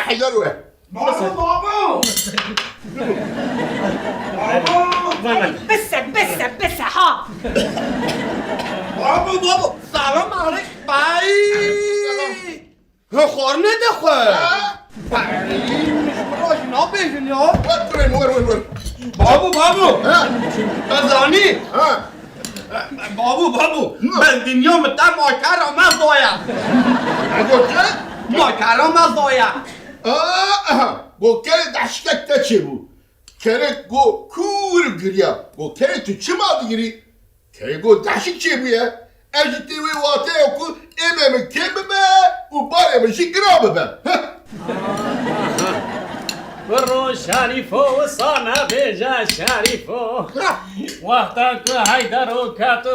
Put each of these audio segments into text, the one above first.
حيدروه بابا بس ها بابا سلام علیک بای خورنه دخواه مش نابیشن یا وين بابو ازانی بابو من دنیا متر ماکرم مزایا ماکرم مزایا bu kere daşkakta çebu. Kere go kur giriya. Bu kere tu çımadı giri. Kere go daşık çebu ya. Ejiti ve vate oku ememe kememe u bareme şikrabı be. برو شریفو سانا بیجا شریفو وقتا که حیدرو کاتو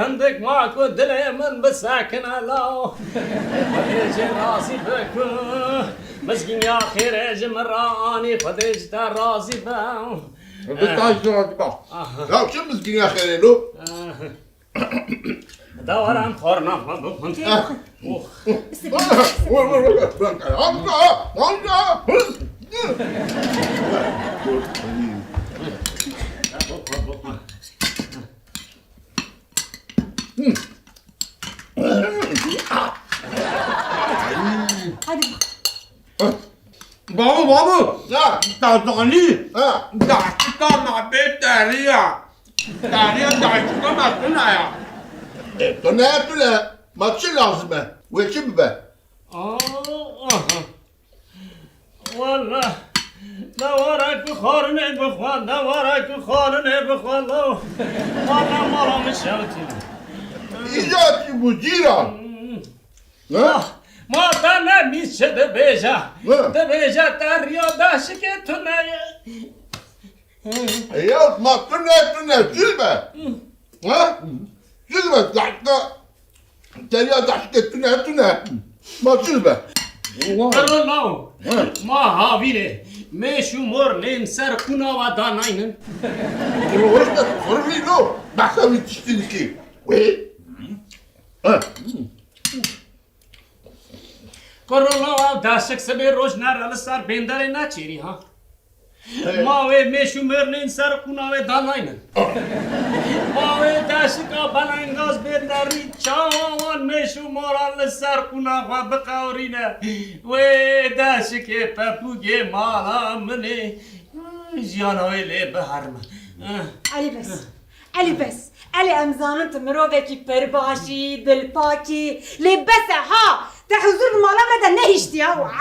هندک ما کو دل من بساکن الاو خدیج راضی بکو مسکین یا خیرج مرانی خدیج تا راضی باو Bıtaş rahat bak. Ya kim miskin ya xerelo? دورم خورنا بکن بابو Ya. دادانی Ha. داشتکا نبی دریا داشتکا نتونه ya To ne yaptı ne? Maçı lazım be. Bu kim be? والله دورك بخارني بخوان دورك بخارني بخوان والله مرة مشاوتي İcatçı bu ciran. Ha? ما تانا ميشه دبيجا Ne? دبيجا تاريو داشك تنايا Ya maçı ne? Cilbe. Ha? Cilbe. Daşka. Derya daşka tüne. Maçı be. والله ما هاويني مشو مور نيم سر كنا وداناينن Orada soruluydu. Baksa bitişti ki. Ve? Ha. والله داشك سبي روج نار على سر بندر ناچيري ها ما وي مشو مور نيم سر كنا وداناينن ما وي داشك بلنگاز بندري چاوان مشو مور على سر كنا وبقاورينا وي داشك پپوگه مالا مني جانوي لي بهرم علي بس علي امزانن تمروفكي برباشي دلپاكي لي بس ها تحضر مالا مدى نهشتي يا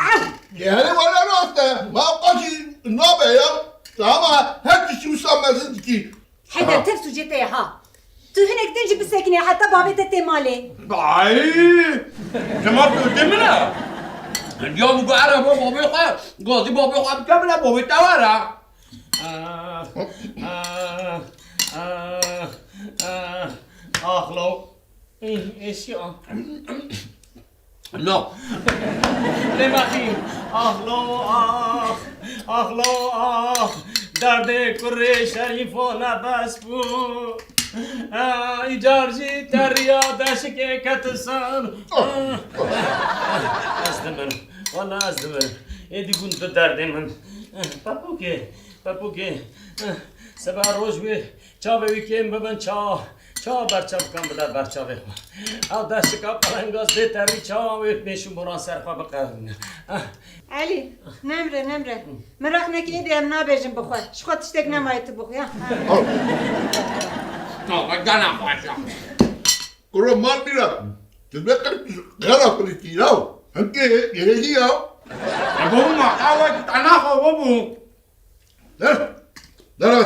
Yani valla rastı. Mavkaçı ne be ya? Ama her kişi müsammasın ki. حيدر تفسو جيتي ها تو هناك تنجي بسكني حتى بابي مالي باي كما تقدمنا اليوم قاعد بابي خا قاضي بابي خا بكمل بابي توارا اخلو ايش يا نو لما خير اخلو درد کره شریفانه بس بو ایجارجی دریا دشک کتسان از دمن والا از دمن ایدی گون تو درد من پاپو که سبا روز وی چا بوی کم ببن چا برچا بکن بده برچا بخوا او دشکا پرنگاز بیتری چا وی میشون بران سرخوا بقرن علي نمره مراخ نكي ايدي ام نابيجن بخوي شخوت تشتك نمايت بخوي بدنا باشا Kuru mal biraz. Tübekler gara politi ya. Hangi yereci ya? بابو ما قاوة تناخو بابو Dara.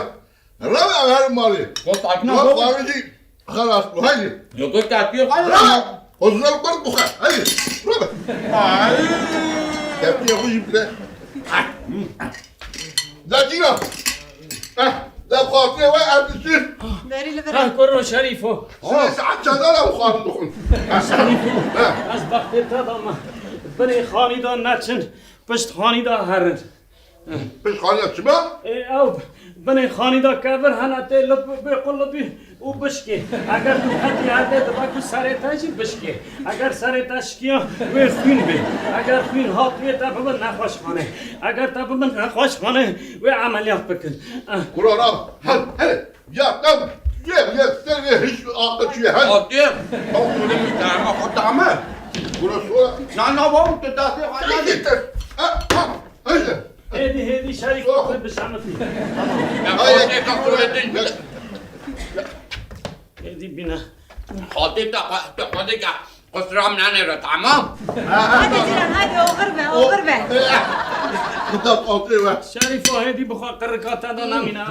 Rava ver mali. قلت عطنا Yok بابو varıcı. Halas bu haydi. قلت عطيه خلاص Rava. Ozlar bak bu haydi. Haydi. Rava. باي Yaptı ya bu jiple. Zacira. Da khafne ve abdüsün. داري لبرا کرو شریفو Sen saat çadara bu khafne dokun. از وقت دادم بنی خانی دا نچن پشت خانی دا هرن Pes khani açma. او بنی خانی دا کبر هنته لب بقلبی او بشکه اگر تو خطی هرده دبا کو سرطاجی بشکه اگر سرطاش کیا و خوین بی اگر خوین هات وی تا بمن نخوش خانه اگر تا بمن نخوش خانه و عملیات بکن Kur'an'ım. Hele. Ya lan. Ya sen hiç anlatıyor. Hadi. Tamam öyle mi? Tamam hatta mı? Burası o. Ne var bu tedavisi? Hadi git. Hadi. هدی شریک خود بشامتی Ben hadi kontrol edin. هدی بینا Hadi da hadi ya. Kusram ne tamam? Hadi Cihan hadi oğur be. Bu da kontrol var. شریف هدی بخوا قرقاتا دا نمینا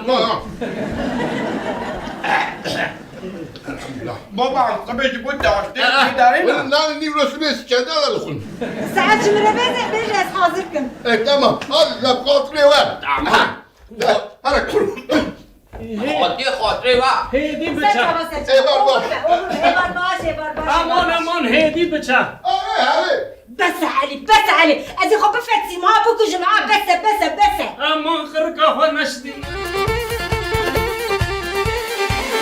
Baba tabii bu da DIKARIN. Bunların nivrosunu kendi alalım. Saat cimri vereceğiz hazırkın. Tamam. Hadi la kontrol var. Tamam. Hadi kur. Hadi var. هدی Sen بچا çaba seç. Eyvallah. Olur be. Eyvallah. امان امان هدی بچا Hadi. بس علي. أزي خب فتي ما بكو جمعة بس. امان قرقا خو نشدی